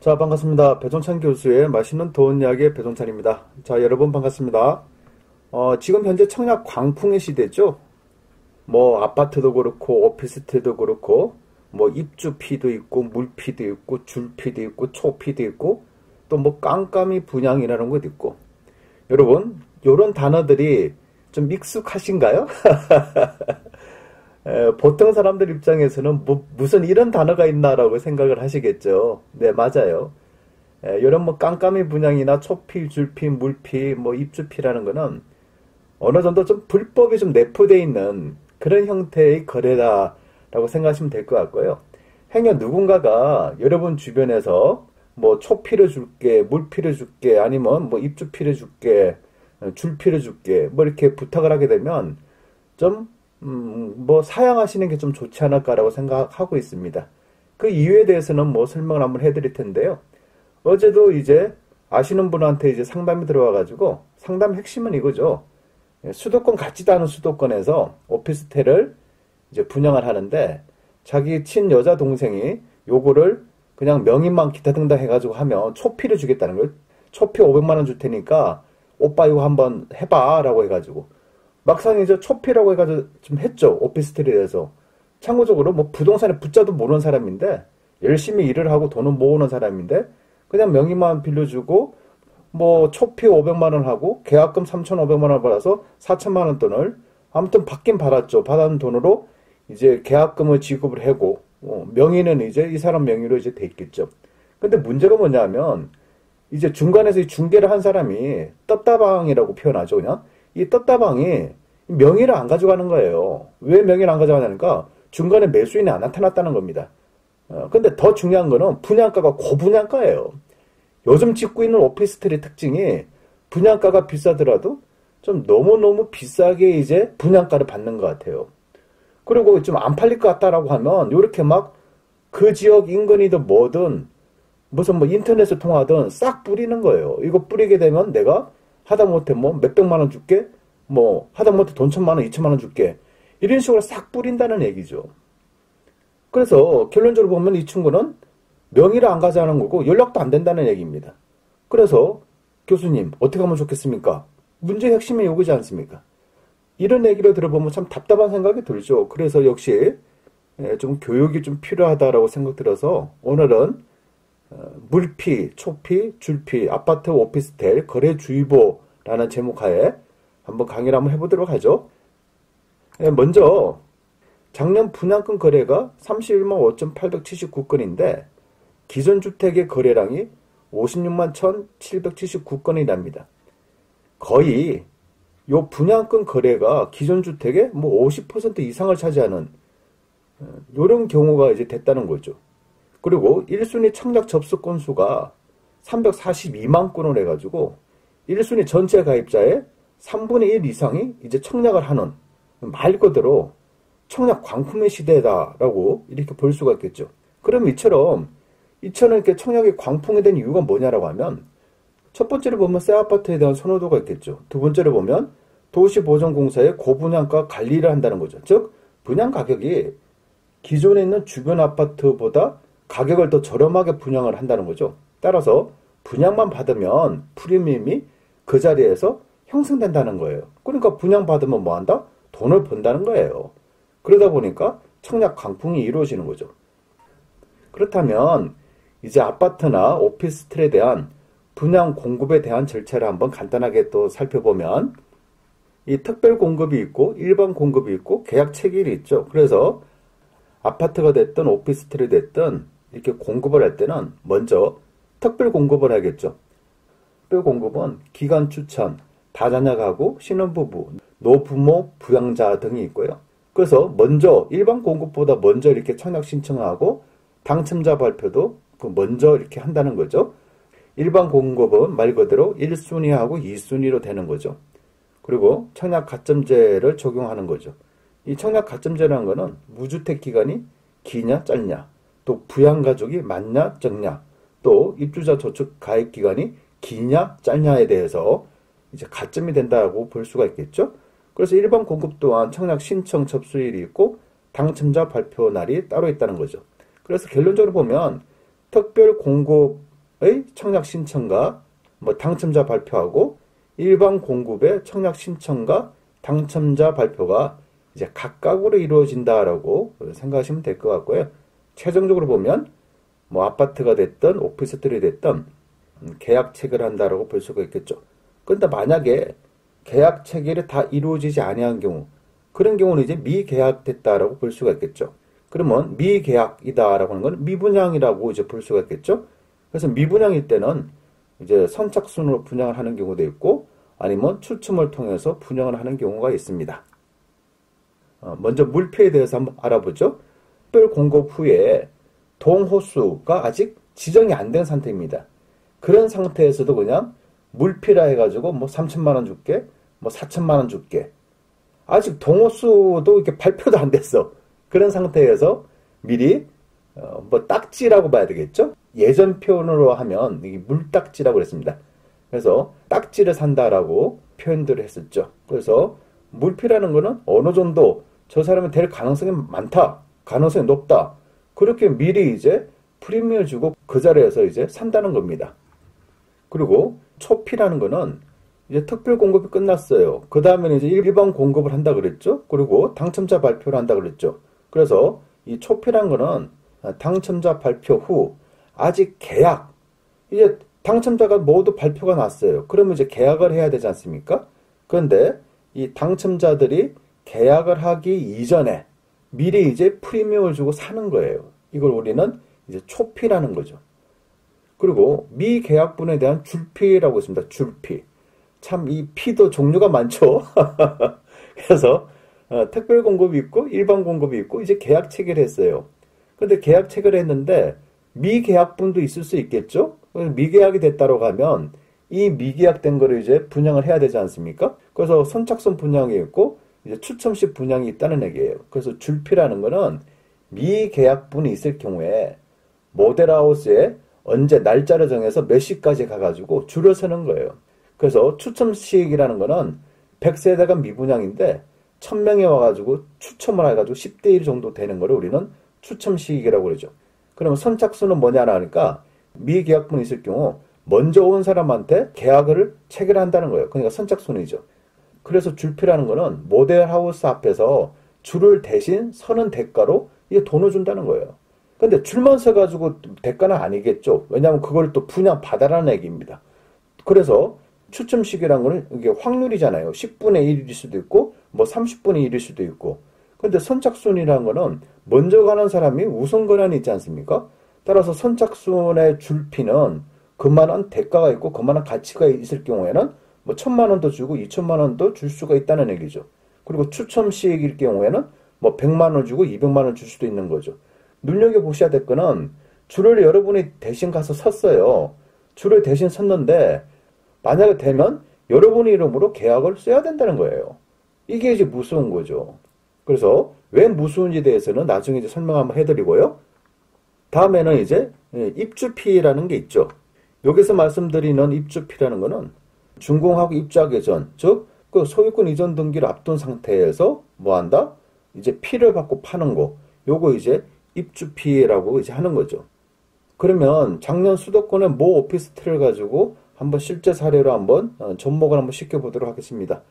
자, 반갑습니다. 배종찬 교수의 맛있는 돈 이야기의 배종찬입니다. 자, 여러분 반갑습니다. 지금 현재 청약 광풍의 시대죠. 뭐 아파트도 그렇고 오피스텔도 그렇고 뭐 입주피도 있고 물피도 있고 줄피도 있고 초피도 있고 또 뭐 깜깜이 분양이라는 것도 있고. 여러분, 요런 단어들이 좀 익숙하신가요? 보통 사람들 입장에서는 무슨 이런 단어가 있나라고 생각을 하시겠죠. 네, 맞아요. 이런 뭐 깜깜이 분양이나 초피, 줄피, 물피, 뭐 입주피라는 거는 어느 정도 좀 불법이 좀 내포되어 있는 그런 형태의 거래다라고 생각하시면 될 것 같고요. 행여 누군가가 여러분 주변에서 뭐 초피를 줄게, 물피를 줄게, 아니면 뭐 입주피를 줄게, 줄피를 줄게, 뭐 이렇게 부탁을 하게 되면 좀 뭐 사양하시는 게 좀 좋지 않을까라고 생각하고 있습니다. 그 이유에 대해서는 뭐 설명을 한번 해드릴 텐데요. 어제도 이제 아시는 분한테 이제 상담이 들어와가지고 상담 핵심은 이거죠. 수도권 같지도 않은 수도권에서 오피스텔을 이제 분양을 하는데 자기 친여자 동생이 요거를 그냥 명의만 기타 등등 해가지고 하면 초피를 주겠다는 거예요. 초피 500만 원 줄 테니까 오빠 이거 한번 해봐 라고 해가지고 막상 이제 초피라고 해가지고 좀 했죠. 오피스텔에 대해서. 참고적으로 뭐 부동산에 붙자도 모르는 사람인데 열심히 일을 하고 돈을 모으는 사람인데 그냥 명의만 빌려주고 뭐 초피 500만 원 하고 계약금 3,500만 원 받아서 4천만 원 돈을 아무튼 받긴 받았죠. 받은 돈으로 이제 계약금을 지급을 하고 명의는 이제 이 사람 명의로 이제 돼 있겠죠. 근데 문제가 뭐냐면 이제 중간에서 이 중개를 한 사람이 떴다방이라고 표현하죠. 그냥 이 떴다방이 명의를 안 가져가는 거예요. 왜 명의를 안 가져가냐니까 중간에 매수인이 안 나타났다는 겁니다. 근데 더 중요한 거는 분양가가 고분양가예요. 요즘 짓고 있는 오피스텔의 특징이 분양가가 비싸더라도 좀 너무너무 비싸게 이제 분양가를 받는 것 같아요. 그리고 좀 안 팔릴 것 같다라고 하면 요렇게 막 그 지역 인근이든 뭐든 무슨 뭐 인터넷을 통하든 싹 뿌리는 거예요. 이거 뿌리게 되면 내가 하다못해 뭐 몇백만 원 줄게, 뭐 하다못해 돈 1,000만 원, 2,000만 원 줄게, 이런 식으로 싹 뿌린다는 얘기죠. 그래서 결론적으로 보면 이 친구는 명의를 안 가져가는 거고 연락도 안 된다는 얘기입니다. 그래서 교수님 어떻게 하면 좋겠습니까? 문제의 핵심이 이거지 않습니까? 이런 얘기를 들어보면 참 답답한 생각이 들죠. 그래서 역시 좀 교육이 좀 필요하다라고 생각 들어서 오늘은 물피, 초피, 줄피, 아파트, 오피스텔, 거래주의보라는 제목하에 한번 강의를 한번 해보도록 하죠. 먼저 작년 분양권 거래가 31만 5,879건인데 기존 주택의 거래량이 56만 1,779건이랍니다. 거의 요 분양권 거래가 기존 주택의 뭐 50% 이상을 차지하는 이런 경우가 이제 됐다는 거죠. 그리고 1순위 청약 접수 건수가 342만 건을 해가지고 1순위 전체 가입자의 3분의 1 이상이 이제 청약을 하는 말 그대로 청약 광풍의 시대다라고 이렇게 볼 수가 있겠죠. 그럼 이처럼 이렇게 청약이 광풍이 된 이유가 뭐냐라고 하면 첫 번째로 보면 새 아파트에 대한 선호도가 있겠죠. 두 번째로 보면 도시보전공사의 고분양가 관리를 한다는 거죠. 즉 분양 가격이 기존에 있는 주변 아파트보다 가격을 더 저렴하게 분양을 한다는 거죠. 따라서 분양만 받으면 프리미엄이 그 자리에서 형성된다는 거예요. 그러니까 분양받으면 뭐 한다? 돈을 번다는 거예요. 그러다 보니까 청약 광풍이 이루어지는 거죠. 그렇다면 이제 아파트나 오피스텔에 대한 분양 공급에 대한 절차를 한번 간단하게 또 살펴보면 이 특별 공급이 있고 일반 공급이 있고 계약 체결이 있죠. 그래서 아파트가 됐든 오피스텔이 됐든 이렇게 공급을 할 때는 먼저 특별 공급을 하겠죠. 특별 공급은 기간 추천, 다자녀 가구, 신혼부부, 노부모, 부양자 등이 있고요. 그래서 먼저 일반 공급보다 먼저 이렇게 청약 신청하고 당첨자 발표도 먼저 이렇게 한다는 거죠. 일반 공급은 말 그대로 1순위하고 2순위로 되는 거죠. 그리고 청약 가점제를 적용하는 거죠. 이 청약 가점제라는 거는 무주택 기간이 기냐 짧냐, 또 부양가족이 많냐 적냐, 또 입주자 저축 가입 기간이 기냐 짧냐에 대해서 이제 가점이 된다고 볼 수가 있겠죠. 그래서 일반 공급 또한 청약 신청 접수일이 있고 당첨자 발표 날이 따로 있다는 거죠. 그래서 결론적으로 보면 특별 공급 청약 신청과 뭐 당첨자 발표하고 일반 공급의 청약 신청과 당첨자 발표가 이제 각각으로 이루어진다라고 생각하시면 될 것 같고요. 최종적으로 보면 뭐 아파트가 됐든 오피스텔이 됐든 계약 체결을 한다라고 볼 수가 있겠죠. 그런데 만약에 계약 체결이 다 이루어지지 아니한 경우, 그런 경우는 이제 미계약됐다라고 볼 수가 있겠죠. 그러면 미계약이다라고 하는 건 미분양이라고 이제 볼 수가 있겠죠. 그래서 미분양일 때는 이제 선착순으로 분양을 하는 경우도 있고, 아니면 추첨을 통해서 분양을 하는 경우가 있습니다. 먼저 물표에 대해서 한번 알아보죠. 특별 공급 후에 동호수가 아직 지정이 안 된 상태입니다. 그런 상태에서도 그냥 물피라 해가지고 뭐 3천만 원 줄게, 뭐 4천만 원 줄게. 아직 동호수도 이렇게 발표도 안 됐어. 그런 상태에서 미리 뭐 딱지라고 봐야 되겠죠? 예전 표현으로 하면 이게 물딱지라고 그랬습니다. 그래서 딱지를 산다라고 표현들을 했었죠. 그래서 물피라는 거는 어느 정도 저 사람이 될 가능성이 많다, 가능성이 높다. 그렇게 미리 이제 프리미엄을 주고 그 자리에서 이제 산다는 겁니다. 그리고 초피라는 거는 이제 특별 공급이 끝났어요. 그 다음에는 이제 일반 공급을 한다 그랬죠. 그리고 당첨자 발표를 한다 그랬죠. 그래서 이 초피라는 거는 당첨자 발표 후 아직 계약, 이제 당첨자가 모두 발표가 났어요. 그러면 이제 계약을 해야 되지 않습니까? 그런데 이 당첨자들이 계약을 하기 이전에 미리 이제 프리미엄을 주고 사는 거예요. 이걸 우리는 이제 초피라는 거죠. 그리고 미계약분에 대한 줄피라고 있습니다. 줄피. 참 이 피도 종류가 많죠. 그래서 특별 공급이 있고 일반 공급이 있고 이제 계약 체결했어요. 근데 계약 체결했는데 미계약분도 있을 수 있겠죠. 미계약이 됐다고 하면 이 미계약된 거를 이제 분양을 해야 되지 않습니까? 그래서 선착순 분양이 있고 이제 추첨식 분양이 있다는 얘기예요. 그래서 줄피라는 거는 미계약분이 있을 경우에 모델하우스에 언제 날짜를 정해서 몇 시까지 가가지고 줄을 서는 거예요. 그래서 추첨식이라는 거는 100세대가 미분양인데 1000명이 와가지고 추첨을 해가지고 10대 1 정도 되는 거를 우리는 추첨식이라고 그러죠. 그러면 선착순은 뭐냐라 하니까 미계약분이 있을 경우 먼저 온 사람한테 계약을 체결한다는 거예요. 그러니까 선착순이죠. 그래서 줄피라는 거는 모델하우스 앞에서 줄을 대신 서는 대가로 이게 돈을 준다는 거예요. 근데 줄만 서가지고 대가는 아니겠죠. 왜냐하면 그걸 또 분양 받아라는 얘기입니다. 그래서 추첨식이란 거는 이게 확률이잖아요. 10분의 1일 수도 있고, 뭐 30분의 1일 수도 있고. 근데 선착순이라는 거는 먼저 가는 사람이 우선 권한이 있지 않습니까? 따라서 선착순의 줄피는 그만한 대가가 있고, 그만한 가치가 있을 경우에는 뭐 1000만 원도 주고 2000만 원도 줄 수가 있다는 얘기죠. 그리고 추첨식일 경우에는 뭐 100만 원 주고 200만 원 줄 수도 있는 거죠. 눈여겨보셔야 될 거는 줄을 여러분이 대신 가서 섰어요. 줄을 대신 섰는데 만약에 되면 여러분 이름으로 계약을 써야 된다는 거예요. 이게 이제 무서운 거죠. 그래서 왜 무서운지 대해서는 나중에 이제 설명 한번 해드리고요. 다음에는 이제 입주피라는 게 있죠. 여기서 말씀드리는 입주피라는 거는 준공하고 입주하기 전, 즉 그 소유권 이전 등기를 앞둔 상태에서 뭐 한다? 이제 피를 받고 파는 거. 요거 이제 입주피라고 이제 하는 거죠. 그러면 작년 수도권의 모 오피스텔을 가지고 한번 실제 사례로 한번 접목을 한번 시켜보도록 하겠습니다.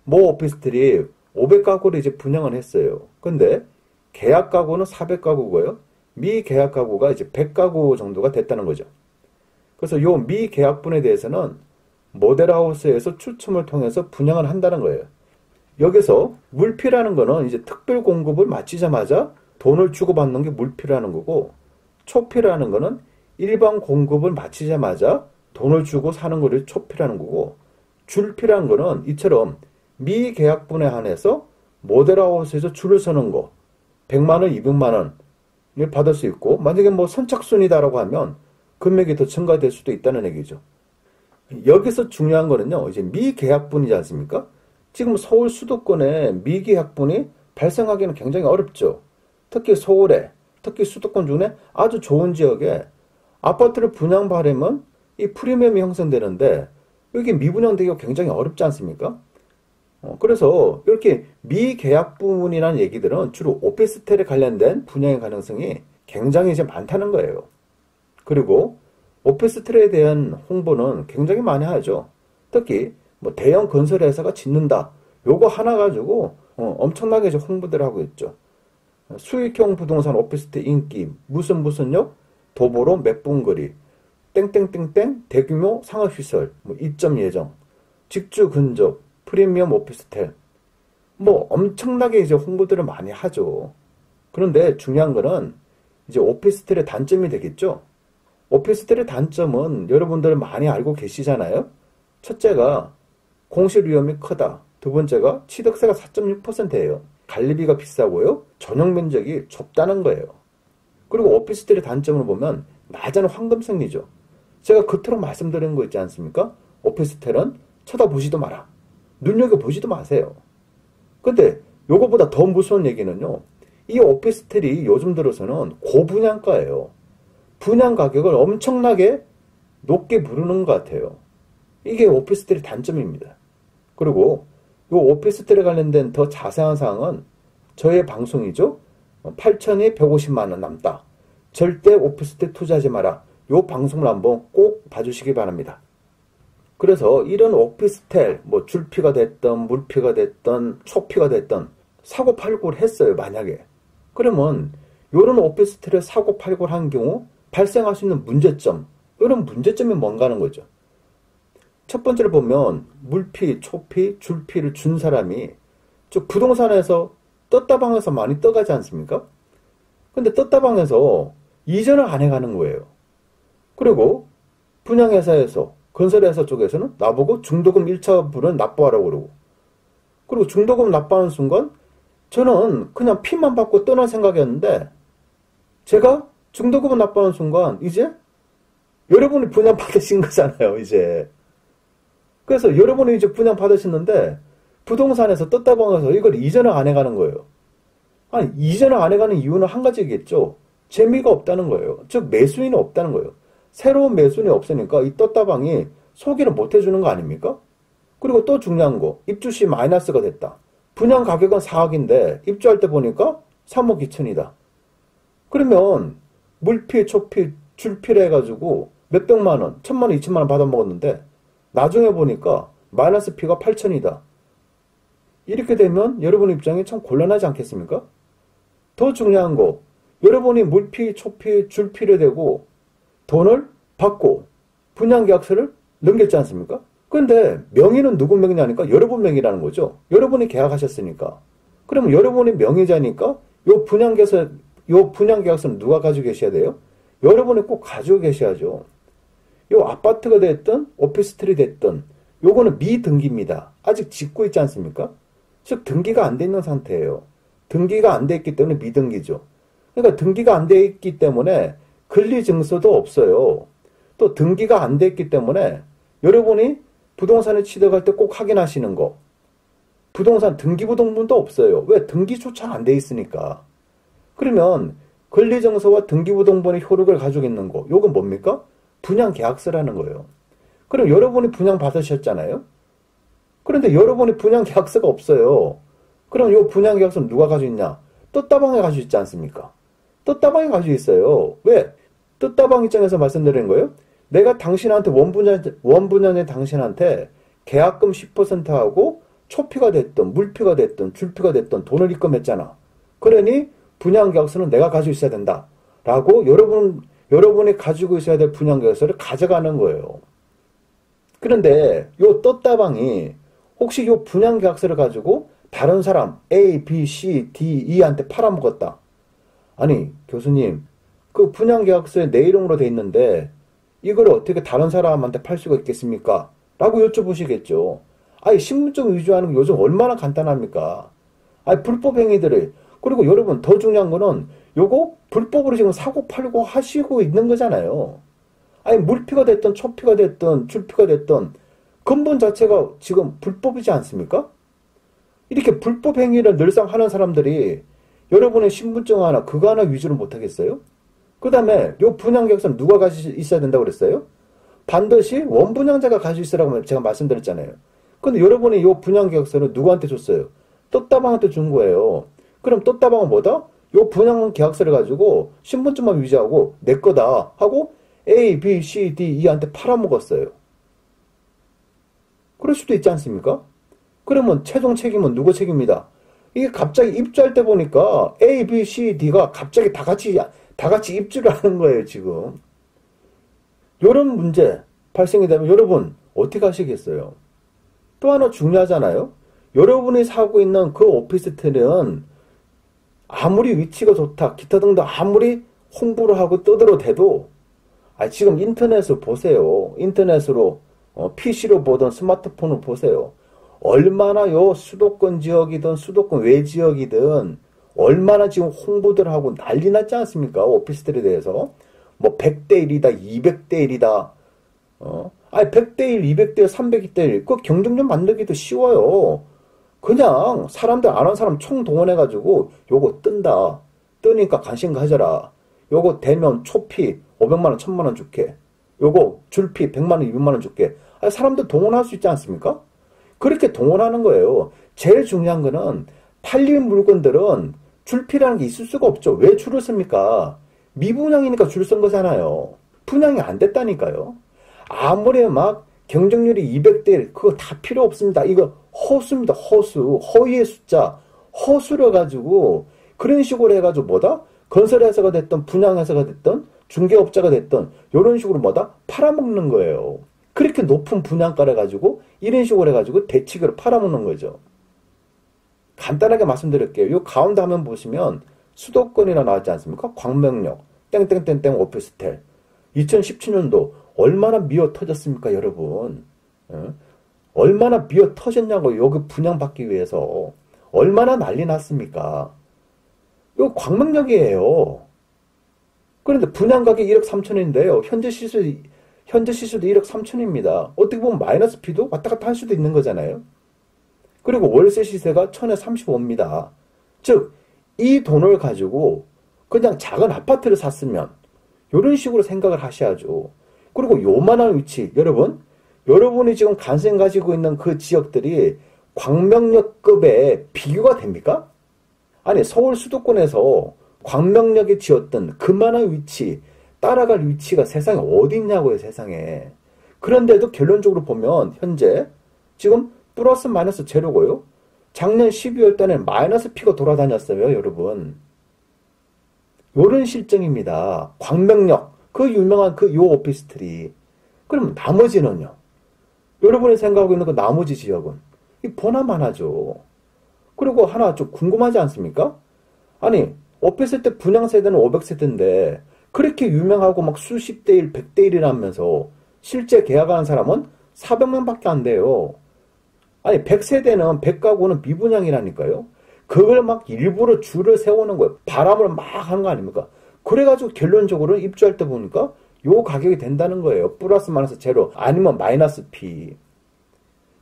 모 오피스텔이 500가구를 이제 분양을 했어요. 근데 계약 가구는 400가구고요. 미계약 가구가 이제 100가구 정도가 됐다는 거죠. 그래서 요 미계약분에 대해서는 모델하우스에서 추첨을 통해서 분양을 한다는 거예요. 여기서 물피라는 거는 이제 특별 공급을 마치자마자 돈을 주고받는 게 물피라는 거고, 초피라는 거는 일반 공급을 마치자마자 돈을 주고 사는 거를 초피라는 거고, 줄피라는 거는 이처럼 미계약분에 한해서 모델하우스에서 줄을 서는 거 100만 원, 200만 원을 받을 수 있고, 만약에 뭐 선착순이다라고 하면 금액이 더 증가될 수도 있다는 얘기죠. 여기서 중요한 거는요, 이제 미계약분이지 않습니까? 지금 서울 수도권에 미계약분이 발생하기는 굉장히 어렵죠. 특히 서울에, 특히 수도권 중에 아주 좋은 지역에 아파트를 분양받으면 이 프리미엄이 형성되는데 이게 미분양되기가 굉장히 어렵지 않습니까? 그래서 이렇게 미계약분이라는 얘기들은 주로 오피스텔에 관련된 분양의 가능성이 굉장히 이제 많다는 거예요. 그리고 오피스텔에 대한 홍보는 굉장히 많이 하죠. 특히 뭐 대형 건설 회사가 짓는다. 요거 하나 가지고 엄청나게 이제 홍보들 하고 있죠. 수익형 부동산 오피스텔 인기, 무슨역, 도보로 몇 분 거리, 땡땡땡땡 대규모 상업시설, 뭐 입점 예정, 직주 근접, 프리미엄 오피스텔, 뭐 엄청나게 이제 홍보들을 많이 하죠. 그런데 중요한 거는 이제 오피스텔의 단점이 되겠죠. 오피스텔의 단점은 여러분들 많이 알고 계시잖아요. 첫째가 공실 위험이 크다. 두 번째가 취득세가 4.6%예요. 관리비가 비싸고요. 전용 면적이 좁다는 거예요. 그리고 오피스텔의 단점을 보면 낮은 황금성리죠. 제가 그토록 말씀드린 거 있지 않습니까? 오피스텔은 쳐다보지도 마라. 눈여겨보지도 마세요. 근데 요거보다 더 무서운 얘기는요. 이 오피스텔이 요즘 들어서는 고분양가예요. 분양 가격을 엄청나게 높게 부르는 것 같아요. 이게 오피스텔의 단점입니다. 그리고 이 오피스텔에 관련된 더 자세한 사항은 저의 방송이죠. 8천이 150만 원 남다. 절대 오피스텔 투자하지 마라. 이 방송을 한번 꼭 봐주시기 바랍니다. 그래서 이런 오피스텔, 뭐 줄피가 됐던 물피가 됐던 초피가 됐던 사고팔고를 했어요. 만약에. 그러면 이런 오피스텔에 사고팔고를 한 경우 발생할 수 있는 문제점, 이런 문제점이 뭔가 하는 거죠. 첫 번째로 보면 물피, 초피, 줄피를 준 사람이 저 부동산에서 떴다방에서 많이 떠가지 않습니까? 근데 떴다방에서 이전을 안 해가는 거예요. 그리고 분양회사에서, 건설회사 쪽에서는 나보고 중도금 1차 분은 납부하라고 그러고, 그리고 중도금 납부하는 순간 저는 그냥 피만 받고 떠날 생각이었는데, 제가 중도금을 납부하는 순간 이제 여러분이 분양 받으신 거잖아요. 이제. 그래서 여러분이 이제 분양 받으셨는데 부동산에서 떴다방에서 이걸 이전을 안 해가는 거예요. 아니, 이전을 안 해가는 이유는 한 가지겠죠. 재미가 없다는 거예요. 즉 매수인이 없다는 거예요. 새로운 매수인이 없으니까 이 떴다방이 소개를 못 해주는 거 아닙니까? 그리고 또 중요한 거, 입주시 마이너스가 됐다. 분양 가격은 4억인데 입주할 때 보니까 3억 2천이다. 그러면 물피, 초피, 줄피를 해가지고 몇백만 원, 1,000만 원, 2천만 원 받아먹었는데 나중에 보니까 마이너스 피가 8천이다. 이렇게 되면 여러분 입장이 참 곤란하지 않겠습니까? 더 중요한 거, 여러분이 물피, 초피, 줄피를 대고 돈을 받고 분양계약서를 넘겼지 않습니까? 근데 명의는 누구 명의냐니까 여러분 명의라는 거죠. 여러분이 계약하셨으니까. 그러면 여러분이 명의자니까 요 분양계약서는 누가 가지고 계셔야 돼요? 여러분이 꼭 가지고 계셔야죠. 요 아파트가 됐든 오피스텔이 됐든 요거는 미등기입니다. 아직 짓고 있지 않습니까? 즉 등기가 안 돼 있는 상태예요. 등기가 안 돼 있기 때문에 미등기죠. 그러니까 등기가 안 돼 있기 때문에 권리증서도 없어요. 또 등기가 안 돼 있기 때문에 여러분이 부동산에 취득할 때 꼭 확인하시는 거, 부동산 등기부등본도 없어요. 왜? 등기조차 안 돼 있으니까. 그러면 권리증서와 등기부등본의 효력을 가지고 있는 거, 요건 뭡니까? 분양계약서라는 거예요. 그럼 여러분이 분양 받으셨잖아요. 그런데 여러분이 분양계약서가 없어요. 그럼 요 분양계약서는 누가 가지고 있냐? 떴다방에 가지고 있지 않습니까? 떴다방에 가지고 있어요. 왜? 떴다방 입장에서 말씀드리는 거예요. 내가 당신한테 원분양의 당신한테 계약금 10%하고 초피가 됐든 물피가 됐든 줄피가 됐든 돈을 입금했잖아. 그러니 분양계약서는 내가 가지고 있어야 된다. 라고 여러분이 가지고 있어야 될 분양계약서를 가져가는 거예요. 그런데 요 떴다방이 혹시 요 분양계약서를 가지고 다른 사람 A, B, C, D, E한테 팔아먹었다. 아니 교수님, 그 분양계약서에 내 이름으로 돼 있는데 이걸 어떻게 다른 사람한테 팔 수가 있겠습니까? 라고 여쭤보시겠죠. 아니 신분증 위조하는 게 요즘 얼마나 간단합니까? 아니 불법 행위들을, 그리고 여러분 더 중요한 거는 요거 불법으로 지금 사고 팔고 하시고 있는 거잖아요. 아니 물피가 됐든 초피가 됐든 줄피가 됐든 근본 자체가 지금 불법이지 않습니까? 이렇게 불법 행위를 늘상 하는 사람들이 여러분의 신분증 하나, 그거 하나 위조를 못 하겠어요? 그 다음에 요 분양계약서는 누가 가지고 있어야 된다고 그랬어요? 반드시 원분양자가 가지고 있으라고 제가 말씀드렸잖아요. 근데 여러분이 요 분양계약서는 누구한테 줬어요? 떴다방한테 준 거예요. 그럼 떴다방은 뭐다? 요 분양계약서를 가지고 신분증만 위조하고 내 거다 하고 A, B, C, D, E한테 팔아먹었어요. 그럴 수도 있지 않습니까? 그러면 최종 책임은 누구 책임이다? 이게 갑자기 입주할 때 보니까 A, B, C, D가 갑자기 다 같이 입주를 하는 거예요, 지금. 이런 문제 발생이 되면 여러분 어떻게 하시겠어요? 또 하나 중요하잖아요. 여러분이 사고 있는 그 오피스텔은 아무리 위치가 좋다, 기타 등등 아무리 홍보를 하고 떠들어대도 지금 인터넷을 보세요. 인터넷으로 PC로 보던 스마트폰을 보세요. 얼마나 요 수도권 지역이든 수도권 외 지역이든 얼마나 지금 홍보들 하고 난리 났지 않습니까? 오피스텔에 대해서. 뭐 100대 1이다, 200대 1이다. 100대 1, 200대 1, 300대 1. 그 경쟁력 만들기도 쉬워요. 그냥 사람들 아는 사람 총 동원해가지고 요거 뜬다. 뜨니까 관심 가져라. 요거 되면 초피 500만원, 1000만원 줄게. 요거 줄피 100만원, 200만원 줄게. 사람들 동원할 수 있지 않습니까? 그렇게 동원하는 거예요. 제일 중요한 거는 팔린 물건들은 줄피라는 게 있을 수가 없죠. 왜 줄을 씁니까? 미분양이니까 줄 쓴 거잖아요. 분양이 안 됐다니까요. 아무리 막 경쟁률이 200대 1, 그거 다 필요 없습니다. 이거 허수입니다. 허수. 허위의 숫자. 허수를 가지고 그런 식으로 해가지고 뭐다? 건설회사가 됐든 분양회사가 됐든 중개업자가 됐든 이런 식으로 뭐다? 팔아먹는 거예요. 그렇게 높은 분양가를 가지고 이런 식으로 해가지고 대치기로 팔아먹는 거죠. 간단하게 말씀드릴게요. 이 가운데 화면 보시면 수도권이라 나왔지 않습니까? 광명역, 땡땡땡땡 오피스텔. 2017년도 얼마나 미어 터졌습니까, 여러분? 얼마나 미어 터졌냐고, 여기 분양받기 위해서. 얼마나 난리 났습니까? 이거 광명역이에요. 그런데 분양 가격이 1억 3천인데요. 현재 시세도 1억 3천입니다. 어떻게 보면 마이너스 P도 왔다 갔다 할 수도 있는 거잖아요. 그리고 월세 시세가 1000에 35입니다. 즉, 이 돈을 가지고 그냥 작은 아파트를 샀으면 이런 식으로 생각을 하셔야죠. 그리고 요만한 위치, 여러분이 지금 관심 가지고 있는 그 지역들이 광명역급에 비교가 됩니까? 아니, 서울 수도권에서 광명역에 지었던 그만한 위치, 따라갈 위치가 세상에 어디 있냐고요, 세상에. 그런데도 결론적으로 보면 현재 지금 플러스 마이너스 제로고요. 작년 12월 달에는 마이너스 P가 돌아다녔어요, 여러분. 요런 실정입니다. 광명역, 그 유명한 요 오피스텔이. 그럼 나머지는요? 여러분이 생각하고 있는 그 나머지 지역은 이 보나마나죠. 그리고 하나 좀 궁금하지 않습니까? 아니, 오피스텔 분양 세대는 500세대인데 그렇게 유명하고 막 수십 대 1, 100대 1이라면서 실제 계약하는 사람은 400명밖에 안 돼요. 아니, 100세대는 100가구는 미분양이라니까요. 그걸 막 일부러 줄을 세우는 거예요. 바람을 막 하는 거 아닙니까? 그래가지고 결론적으로 입주할 때 보니까 요 가격이 된다는 거예요. 플러스 마이너스 제로 아니면 마이너스 P.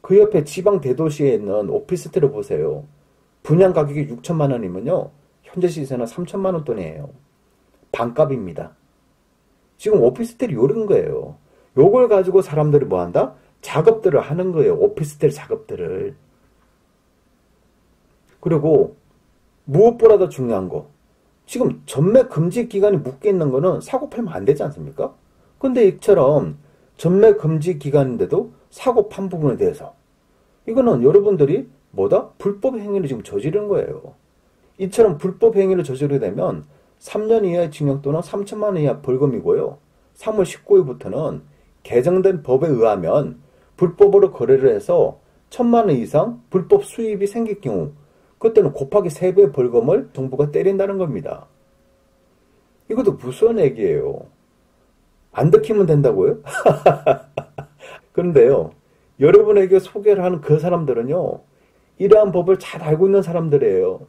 그 옆에 지방 대도시에 있는 오피스텔을 보세요. 분양 가격이 6천만 원이면요. 현재 시세는 3천만 원 돈이에요. 반값입니다. 지금 오피스텔이 요런 거예요. 요걸 가지고 사람들이 뭐 한다? 작업들을 하는 거예요. 오피스텔 작업들을. 그리고 무엇보다도 중요한 거. 지금 전매 금지 기간이 묶여있는 거는 사고 팔면 안 되지 않습니까? 근데 이처럼 전매 금지 기간인데도 사고 판 부분에 대해서 이거는 여러분들이 뭐다? 불법 행위를 지금 저지른 거예요. 이처럼 불법 행위를 저지르게 되면 3년 이하의 징역 또는 3천만 원 이하 벌금이고요. 3월 19일부터는 개정된 법에 의하면 불법으로 거래를 해서 1,000만 원 이상 불법 수입이 생길 경우 그때는 곱하기 3배의 벌금을 정부가 때린다는 겁니다. 이것도 무서운 얘기예요. 안 들키면 된다고요? 그런데요. 여러분에게 소개를 하는 그 사람들은요. 이러한 법을 잘 알고 있는 사람들이에요.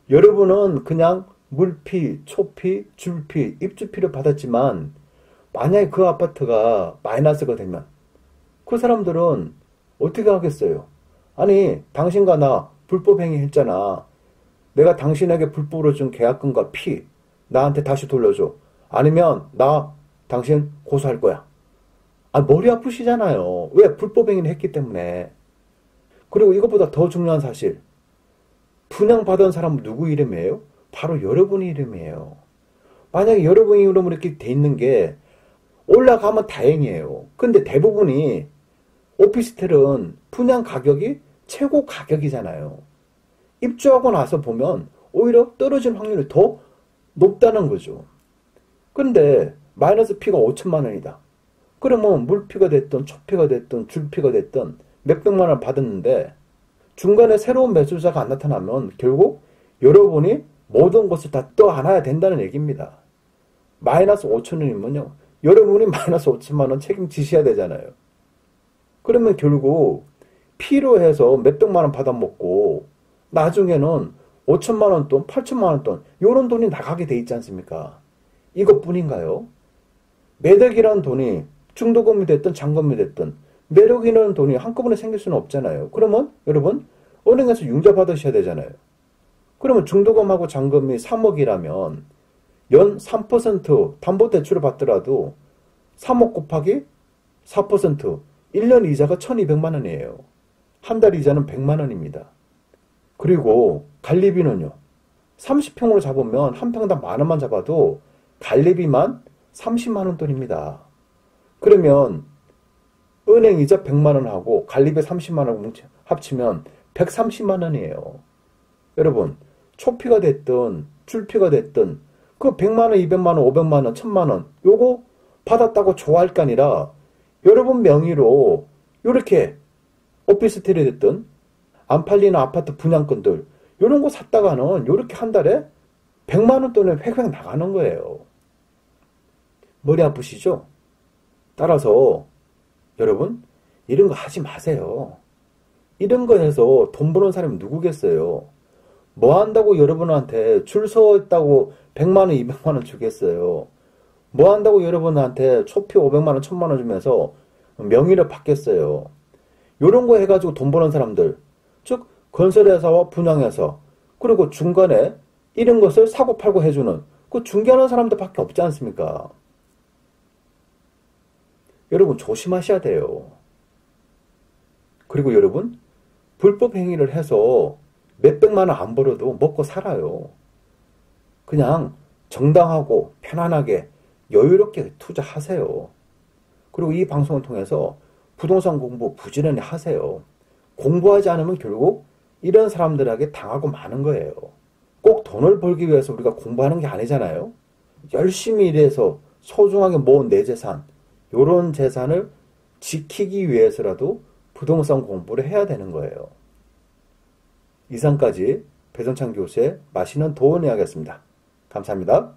여러분은 그냥 물피, 초피, 줄피, 입주피를 받았지만 만약에 그 아파트가 마이너스가 되면 그 사람들은 어떻게 하겠어요? 아니, 당신과 나 불법 행위 했잖아. 내가 당신에게 불법으로 준 계약금과 피 나한테 다시 돌려줘. 아니면 나 당신 고소할 거야. 머리 아프시잖아요. 왜? 불법 행위를 했기 때문에. 그리고 이것보다 더 중요한 사실. 분양받은 사람은 누구 이름이에요? 바로 여러분의 이름이에요. 만약에 여러분의 이름으로 이렇게 돼 있는 게 올라가면 다행이에요. 근데 대부분이 오피스텔은 분양 가격이 최고 가격이잖아요. 입주하고 나서 보면 오히려 떨어질 확률이 더 높다는 거죠. 근데 마이너스 피가 5천만 원이다. 그러면 물피가 됐든 초피가 됐든 줄피가 됐든 몇백만 원 받았는데 중간에 새로운 매수자가 안 나타나면 결국 여러분이 모든 것을 다 떠안아야 된다는 얘기입니다. 마이너스 5천 원이면요. 여러분이 마이너스 5천만 원 책임지셔야 되잖아요. 그러면 결국 피로 해서 몇백만 원 받아먹고 나중에는 5천만 원 돈, 8천만 원 돈 이런 돈이 나가게 돼 있지 않습니까? 이것뿐인가요? 매덕이라는 돈이 중도금이 됐든 잔금이 됐든 매력이라는 돈이 한꺼번에 생길 수는 없잖아요. 그러면 여러분 은행에서 융자 받으셔야 되잖아요. 그러면 중도금하고 잔금이 3억이라면 연 3% 담보대출을 받더라도 3억 곱하기 4% 1년 이자가 1200만 원이에요. 한 달 이자는 100만 원입니다. 그리고 관리비는요. 30평으로 잡으면 한 평당 만 원만 잡아도 관리비만 30만 원 돈입니다. 그러면 은행 이자 100만 원하고 관리비 30만 원 합치면 130만 원이에요. 여러분 초피가 됐든 줄피가 됐든 그 100만 원, 200만 원, 500만 원, 1000만 원 요거 받았다고 좋아할 게 아니라 여러분 명의로 이렇게 오피스텔이 됐든 안 팔리는 아파트 분양권들 이런 거 샀다가는 이렇게 한 달에 100만 원 돈에 획획 나가는 거예요. 머리 아프시죠? 따라서 여러분 이런 거 하지 마세요. 이런 거 해서 돈 버는 사람이 누구겠어요? 뭐 한다고 여러분한테 줄 서 있다고 100만 원, 200만 원 주겠어요? 뭐 한다고 여러분한테 초피 500만 원, 1000만 원 주면서 명의를 받겠어요? 요런 거 해가지고 돈 버는 사람들, 즉 건설회사와 분양회사, 그리고 중간에 이런 것을 사고 팔고 해주는 그 중개하는 사람들밖에 없지 않습니까? 여러분 조심하셔야 돼요. 그리고 여러분 불법 행위를 해서 몇백만 원 안 벌어도 먹고 살아요. 그냥 정당하고 편안하게 여유롭게 투자하세요. 그리고 이 방송을 통해서 부동산 공부 부지런히 하세요. 공부하지 않으면 결국 이런 사람들에게 당하고 마는 거예요. 꼭 돈을 벌기 위해서 우리가 공부하는 게 아니잖아요. 열심히 일해서 소중하게 모은 내 재산, 이런 재산을 지키기 위해서라도 부동산 공부를 해야 되는 거예요. 이상까지 배성찬 교수의 맛있는 도움 이야기였습니다. 감사합니다.